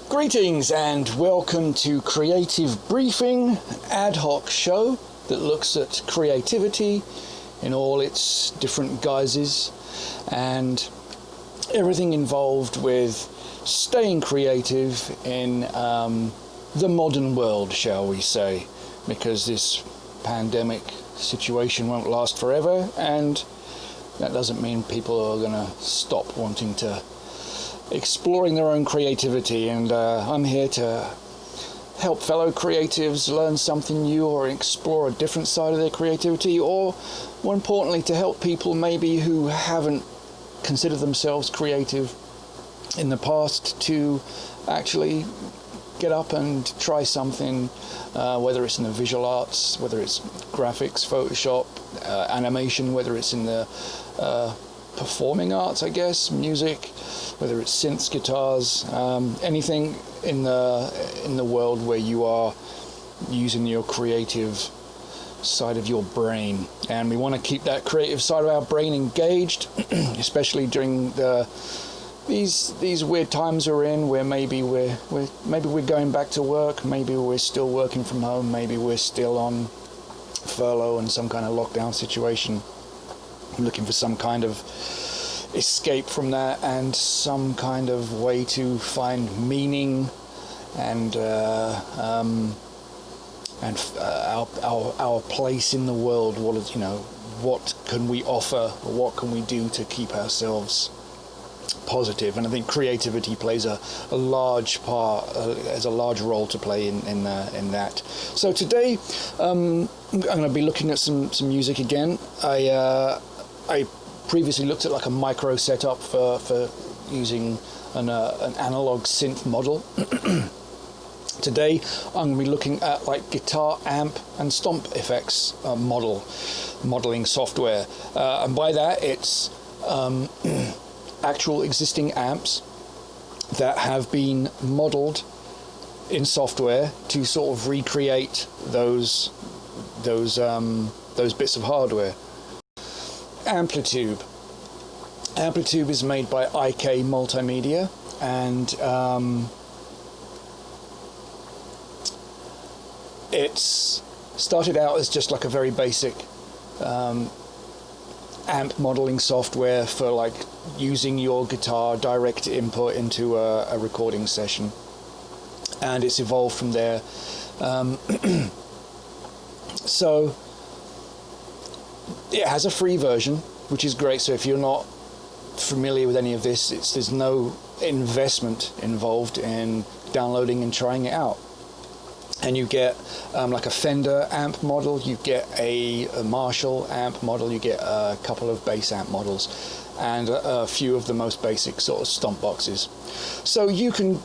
Greetings and welcome to Creative Briefing, ad hoc show that looks at creativity in all its different guises and everything involved with staying creative in the modern world, shall we say, because this pandemic situation won't last forever, and that doesn't mean people are going to stop wanting to exploring their own creativity, and I'm here to help fellow creatives learn something new or explore a different side of their creativity, or more importantly to help people maybe who haven't considered themselves creative in the past to actually get up and try something, whether it's in the visual arts, whether it's graphics, Photoshop, animation, whether it's in the performing arts, I guess, music, whether it's synths, guitars, anything in the world where you are using your creative side of your brain. And we want to keep that creative side of our brain engaged, especially during these weird times we're in, where maybe we're going back to work, maybe we're still working from home, maybe we're still on furlough in some kind of lockdown situation. I'm looking for some kind of escape from that and some kind of way to find meaning and our place in the world. What can we offer, or what can we do to keep ourselves positive? And I think creativity plays a large part, has a large role to play in that. So today I'm going to be looking at some music again. I previously looked at like a micro setup for using an analog synth model. Today I'm going to be looking at like guitar amp and stomp effects modeling software, and by that it's actual existing amps that have been modeled in software to sort of recreate those bits of hardware. Amplitube is made by IK Multimedia, and it's started out as just like a very basic amp modeling software for like using your guitar direct input into a recording session, and it's evolved from there. So it has a free version, which is great. So if you're not familiar with any of this, there's no investment involved in downloading and trying it out. And you get like a Fender amp model, you get a Marshall amp model, you get a couple of bass amp models, and a few of the most basic sort of stomp boxes. So you can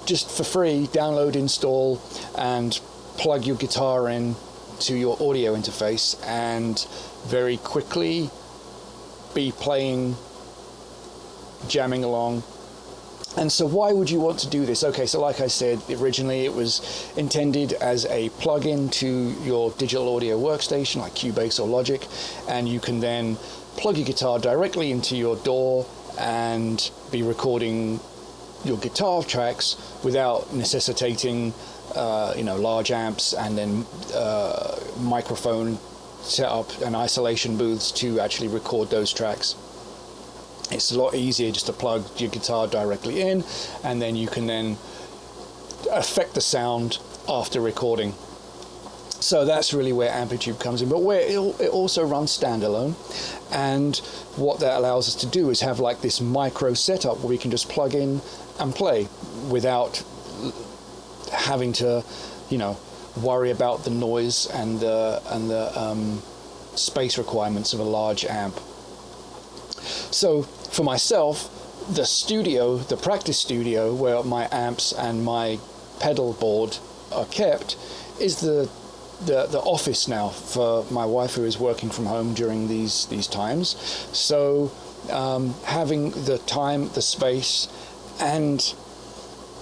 just for free download, install, and plug your guitar in to your audio interface and very quickly be playing, jamming along. And so why would you want to do this? Okay, so like I said, originally it was intended as a plug-in to your digital audio workstation like Cubase or Logic, and you can then plug your guitar directly into your DAW and be recording your guitar tracks without necessitating large amps and then microphone setup and isolation booths to actually record those tracks. It's a lot easier just to plug your guitar directly in, and then you can then affect the sound after recording. So that's really where Amplitube comes in, but where it also runs standalone. And what that allows us to do is have like this micro setup where we can just plug in and play without having to, worry about the noise and the space requirements of a large amp. So for myself, the practice studio where my amps and my pedal board are kept is the office now for my wife, who is working from home during these times. So having the time, the space, and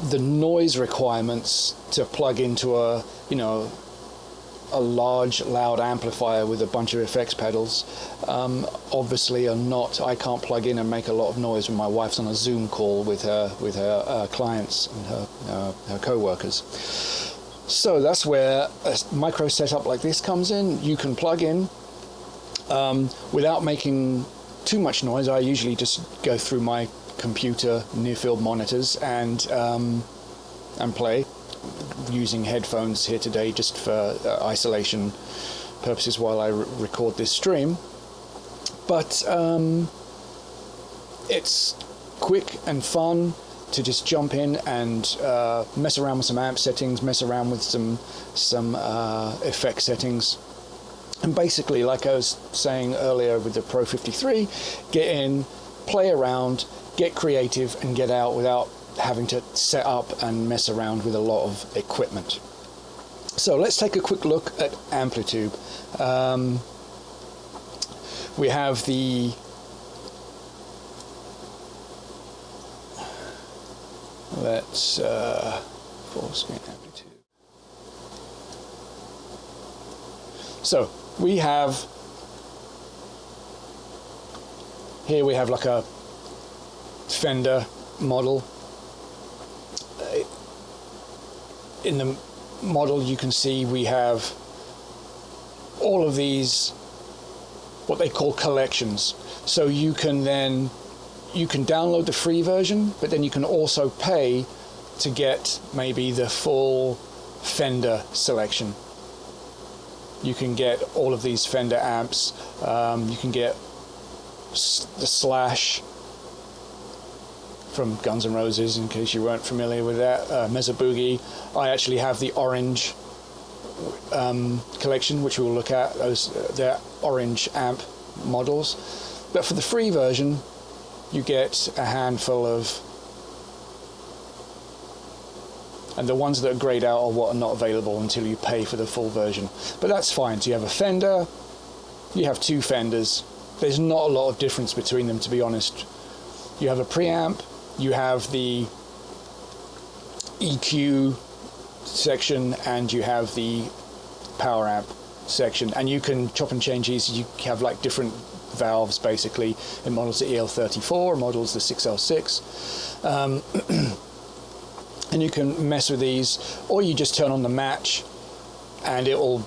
the noise requirements to plug into a a large loud amplifier with a bunch of effects pedals obviously are not, I can't plug in and make a lot of noise when my wife's on a Zoom call with her clients and her co-workers. So that's where a micro setup like this comes in. You can plug in without making too much noise. I usually just go through my computer near-field monitors and play, using headphones here today just for isolation purposes while I record this stream. But it's quick and fun to just jump in and mess around with some amp settings, mess around with some effect settings, and basically, like I was saying earlier with the Pro 53, get in, play around, get creative, and get out without having to set up and mess around with a lot of equipment. So let's take a quick look at Amplitube. We have the full screen Amplitube. So we have here like a Fender model. In the model you can see we have all of these what they call collections. So you can download the free version, but then you can also pay to get maybe the full Fender selection. You can get all of these Fender amps. You can get the Slash from Guns N' Roses, in case you weren't familiar with that. Mesa Boogie. I actually have the orange collection, which we'll look at. They're orange amp models. But for the free version, you get a handful of, and the ones that are grayed out are what are not available until you pay for the full version. But that's fine. So you have a Fender, you have two Fenders. There's not a lot of difference between them, to be honest. You have a preamp, you have the EQ section, and you have the power amp section, and you can chop and change these. You have like different valves basically in models the EL34, models the 6L6, and you can mess with these, or you just turn on the match and it will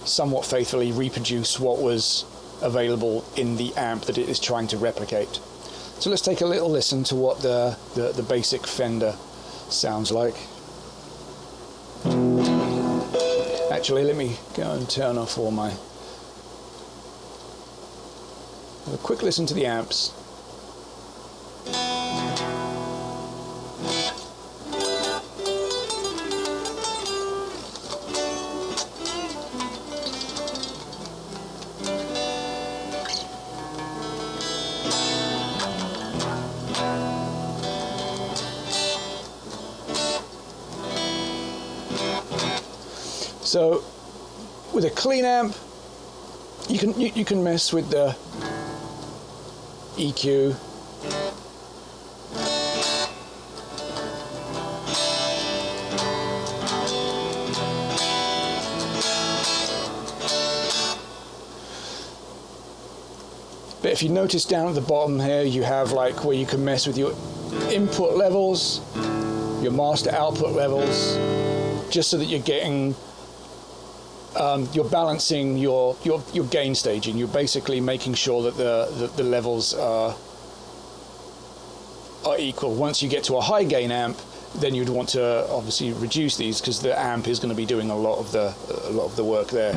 somewhat faithfully reproduce what was available in the amp that it is trying to replicate. So let's take a little listen to what the basic Fender sounds like. Actually, let me go and turn off all my... Have a quick listen to the amps. So with a clean amp, you can mess with the EQ. But if you notice down at the bottom here, you have like where you can mess with your input levels, your master output levels, just so that you're getting you're balancing your gain staging. You're basically making sure that the levels are equal. Once you get to a high gain amp, then you'd want to obviously reduce these, because the amp is going to be doing a lot of the work there.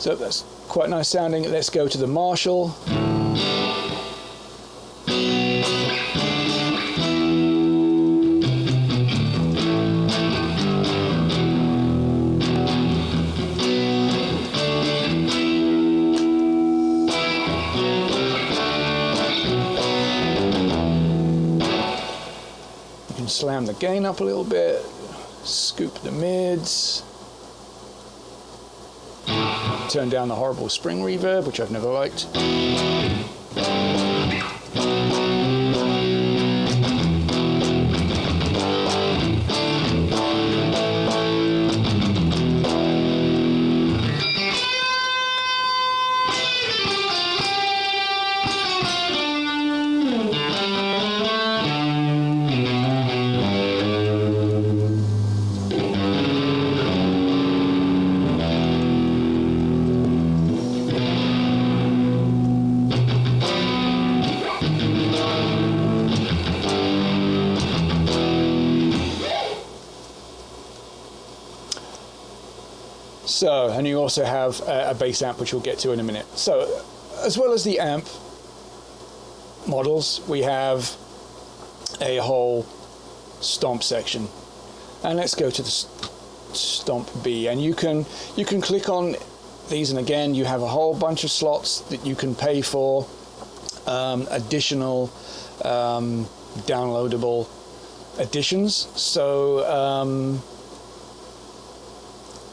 So that's quite nice sounding. Let's go to the Marshall. the gain up a little bit, scoop the mids, turn down the horrible spring reverb, which I've never liked. So, and you also have a bass amp, which we'll get to in a minute. So, as well as the amp models, we have a whole stomp section. And let's go to the stomp B. And you can click on these, and again, you have a whole bunch of slots that you can pay for, additional downloadable additions. So,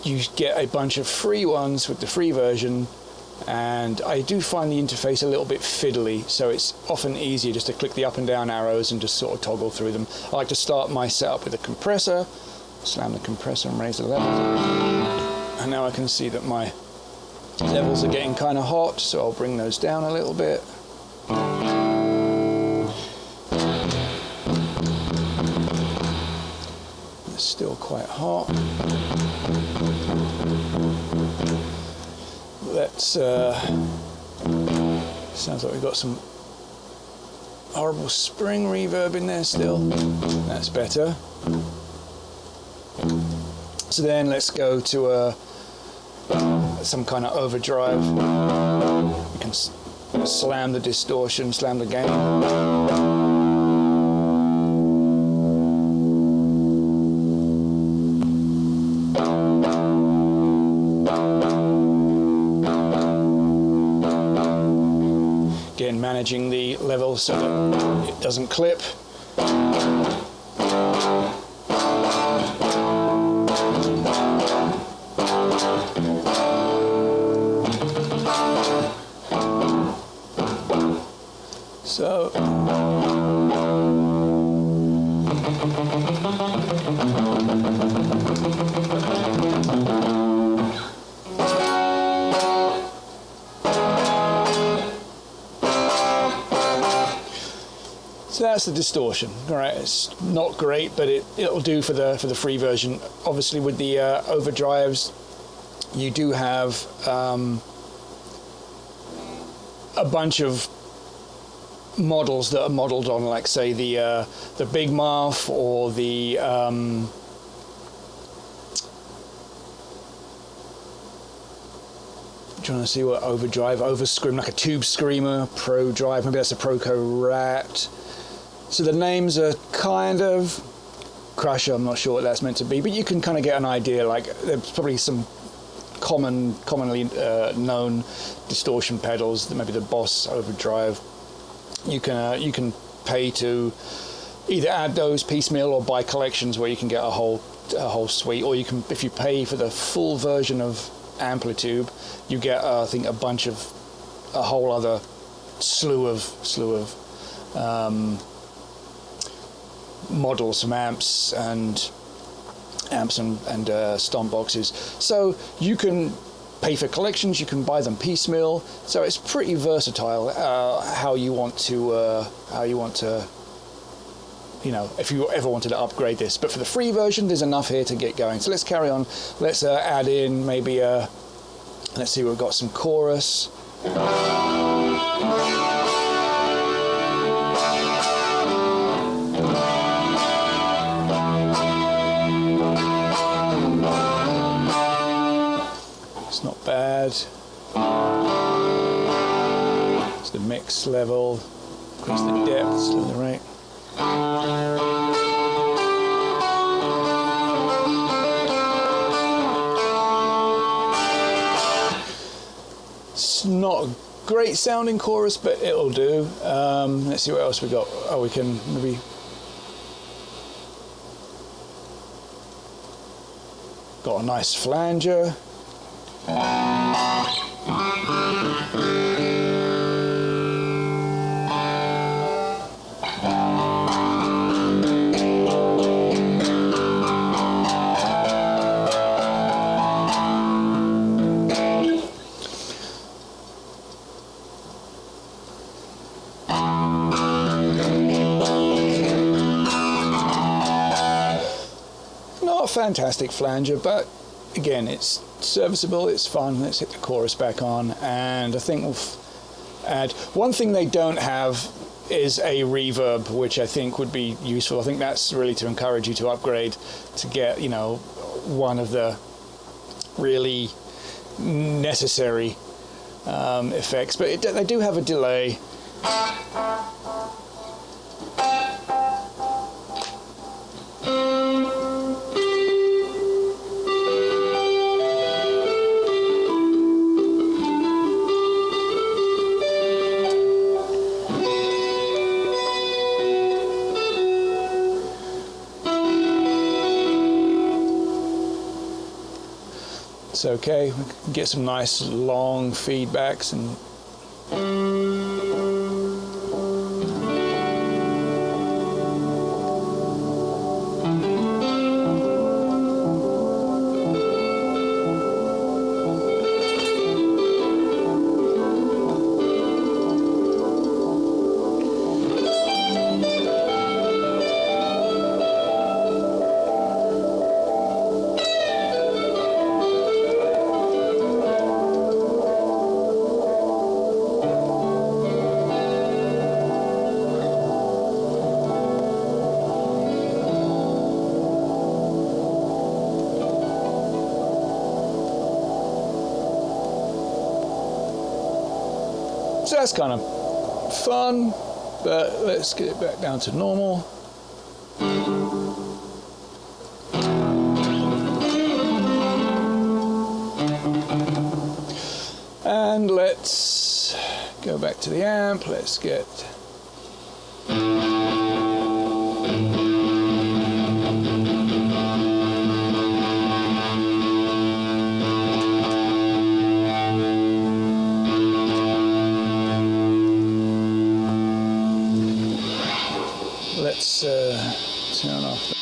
you get a bunch of free ones with the free version, and I do find the interface a little bit fiddly, so it's often easier just to click the up and down arrows and just sort of toggle through them. I like to start my setup with a compressor, slam the compressor and raise the levels, and now I can see that my levels are getting kind of hot, so I'll bring those down a little bit. It's still quite hot. Let's sounds like we've got some horrible spring reverb in there still. That's better. So then let's go to some kind of overdrive. You can slam the distortion, slam the gain. Again, managing the level so that it doesn't clip. So that's the distortion. All right, it's not great, but it'll do for the free version. Obviously, with the overdrives, you do have a bunch of models that are modeled on, like, say, the Big Muff or the trying to see what overdrive, overscream, like a Tube Screamer, Pro Drive, maybe that's a Proco Rat. So the names are kind of Crusher, I'm not sure what that's meant to be, but you can kind of get an idea. Like, there's probably some commonly known distortion pedals, maybe the Boss Overdrive. You can pay to either add those piecemeal or buy collections where you can get a whole suite, or you can, if you pay for the full version of Amplitube, you get I think a whole other slew of models, some amps and stomp boxes. So you can pay for collections, you can buy them piecemeal. So it's pretty versatile how you want to you know, if you ever wanted to upgrade this. But for the free version, there's enough here to get going. So let's carry on. Let's add in maybe let's see, we've got some chorus. It's not bad. It's the mix level, increase the depth, slow the rate. It's not a great sounding chorus, but it'll do. Let's see what else we got. Oh, we can maybe Got a nice flanger. Not a fantastic flanger, but again, it's serviceable, it's fun. Let's hit the chorus back on, and I think we'll add one thing they don't have is a reverb, which I think would be useful. I think that's really to encourage you to upgrade to get, you know, one of the really necessary effects, but they do have a delay. It's okay, we can get some nice long feedbacks and so that's kind of fun, but let's get it back down to normal. And let's go back to the amp, let's get turn off.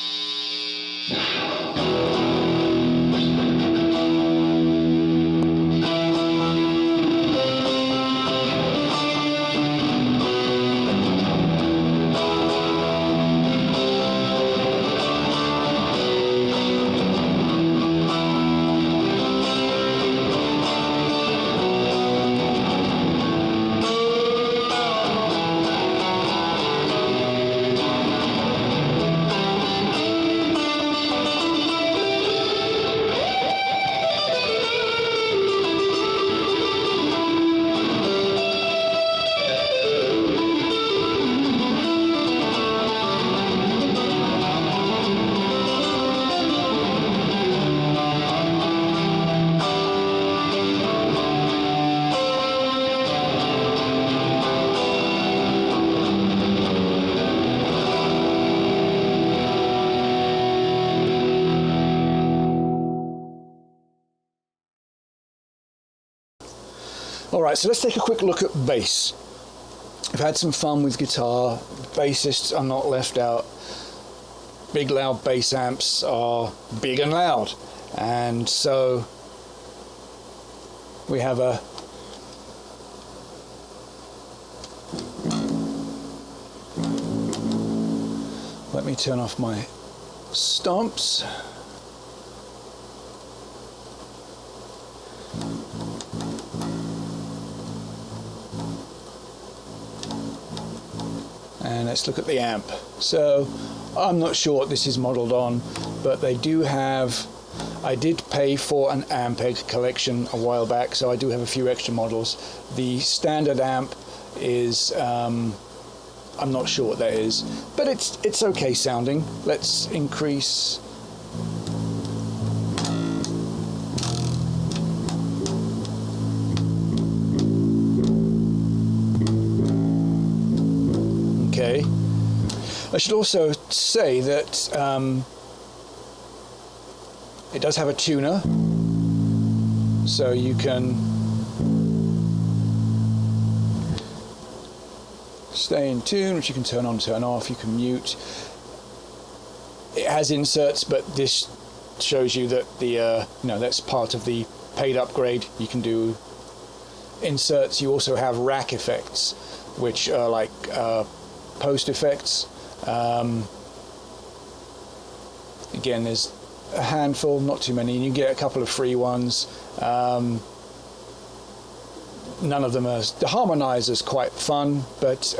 Alright, so let's take a quick look at bass. I've had some fun with guitar. Bassists are not left out. Big loud bass amps are big and loud, and so we have a let me turn off my stomps. And let's look at the amp. So I'm not sure what this is modeled on, but they do have, I did pay for an amp egg collection a while back, so I do have a few extra models. The standard amp is, I'm not sure what that is, but it's okay sounding. Let's increase. Okay. I should also say that It does have a tuner, so you can stay in tune, which you can turn on, turn off, you can mute. It has inserts, but this shows you that the that's part of the paid upgrade. You can do inserts. You also have rack effects, which are like post effects. Again, there's a handful, not too many. You get a couple of free ones. None of them are. The harmonizer's quite fun, but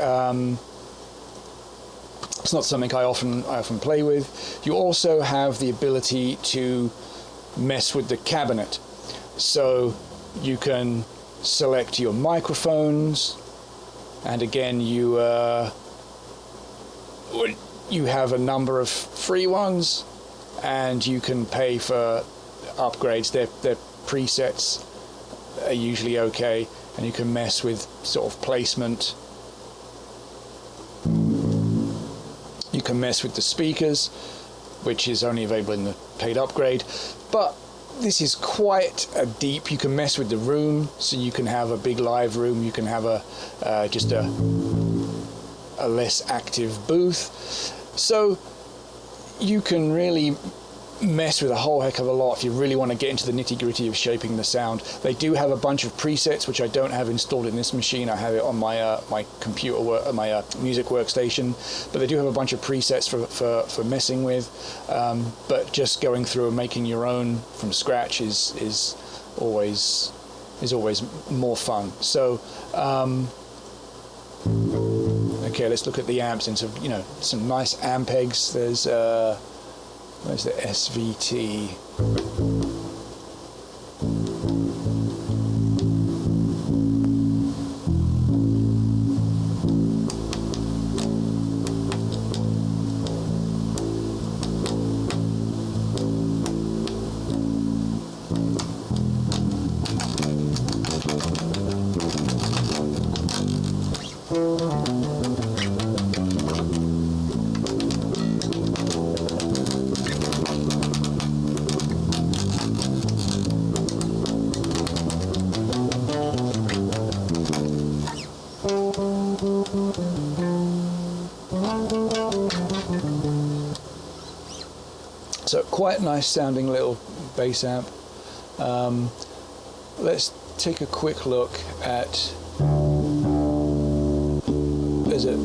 it's not something I often play with. You also have the ability to mess with the cabinet, so you can select your microphones, and again you have a number of free ones, and you can pay for upgrades. Their presets are usually okay, and you can mess with sort of placement. You can mess with the speakers, which is only available in the paid upgrade, but this is quite a deep. You can mess with the room, so you can have a big live room, you can have just a less active booth, so you can really mess with a whole heck of a lot if you really want to get into the nitty-gritty of shaping the sound. They do have a bunch of presets which I don't have installed in this machine. I have it on my my computer my music workstation, but they do have a bunch of presets for messing with. But just going through and making your own from scratch is always more fun. So okay, let's look at the amps and some nice ampegs. There's the SVT. So quite nice sounding little bass amp. Let's take a quick look at, there's a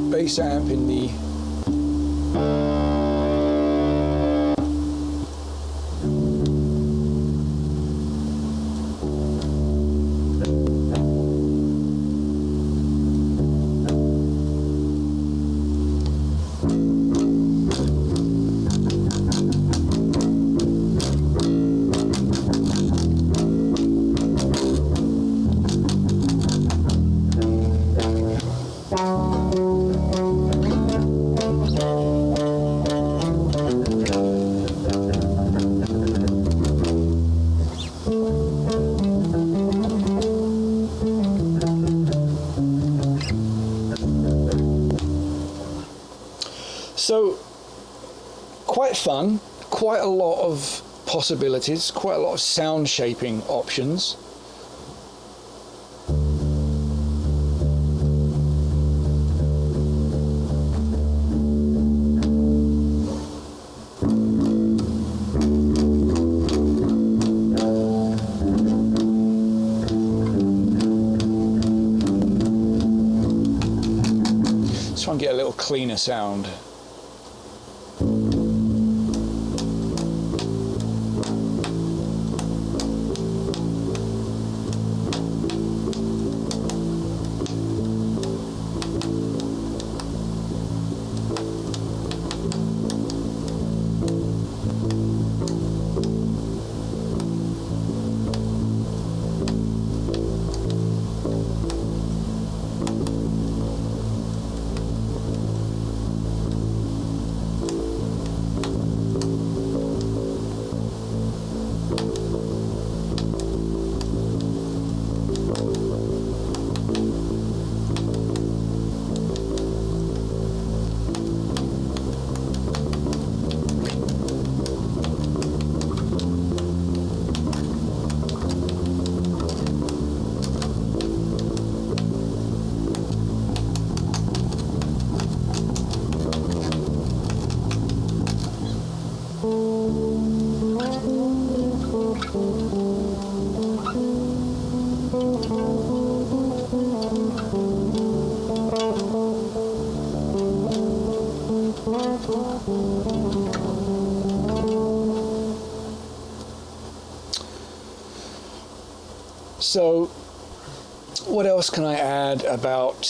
bass amp in the So quite fun, quite a lot of possibilities, quite a lot of sound shaping options. Let's try and get a little cleaner sound. So what else can I add about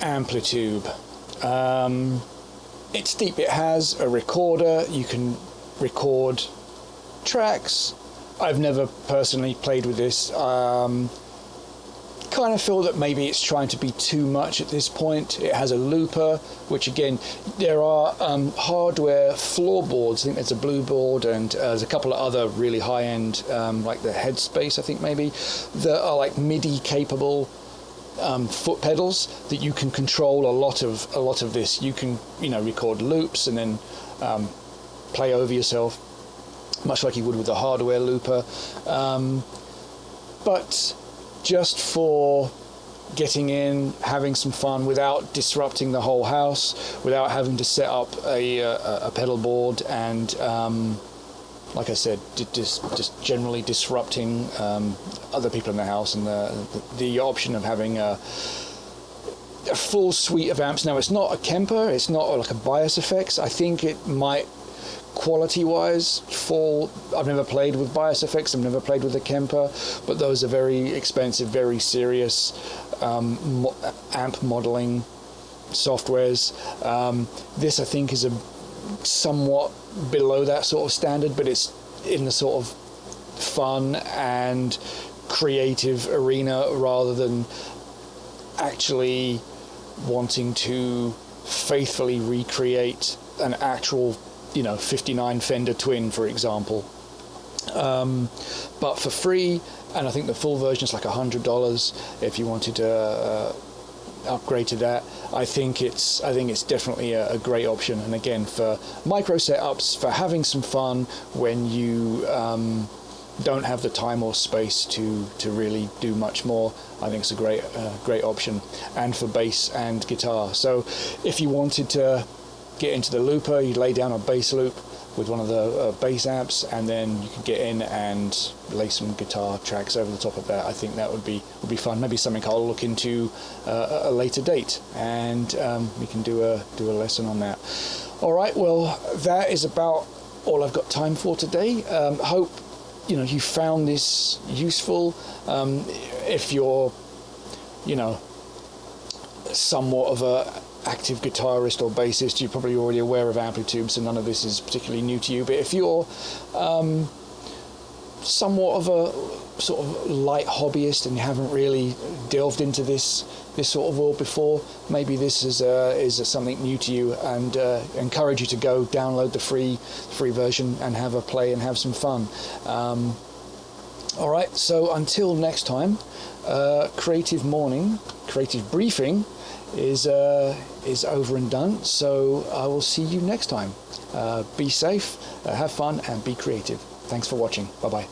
Amplitube? It's deep. It has a recorder. You can record tracks. I've never personally played with this. Kind of feel that maybe it's trying to be too much at this point. It has a looper, which again, there are hardware floorboards. I think there's a Blue board, and there's a couple of other really high-end, like the Headspace, I think maybe, that are like MIDI capable foot pedals that you can control a lot of this. You can, you know, record loops and then play over yourself, much like you would with a hardware looper. But just for getting in, having some fun without disrupting the whole house, without having to set up a pedal board, and like I said, just generally disrupting other people in the house, and the option of having a full suite of amps. Now, it's not a Kemper, it's not like a bias effects. I think it might, quality-wise, fall. I've never played with bias effects, I've never played with a Kemper, but those are very expensive, very serious amp modeling softwares. This, I think, is a somewhat below that sort of standard, but it's in the sort of fun and creative arena rather than actually wanting to faithfully recreate an actual, you know, 59 Fender Twin, for example. But for free, and I think the full version is like $100 if you wanted to upgrade to that. I think it's definitely a great option. And again, for micro setups, for having some fun when you don't have the time or space to really do much more, I think it's a great option. And for bass and guitar. So if you wanted to get into the looper, you lay down a bass loop with one of the bass amps, and then you can get in and lay some guitar tracks over the top of that. I think that would be fun. Maybe something I'll look into at a later date, and we can do a lesson on that. All right, well, that is about all I've got time for today. Hope you found this useful. If you're somewhat of a active guitarist or bassist, you're probably already aware of Amplitube, so none of this is particularly new to you. But if you're somewhat of a sort of light hobbyist and you haven't really delved into this sort of world before, maybe this is something new to you, and encourage you to go download the free version and have a play and have some fun. All right, so until next time, Creative Briefing is over and done, so I will see you next time. Be safe, have fun, and be creative. Thanks for watching. Bye bye.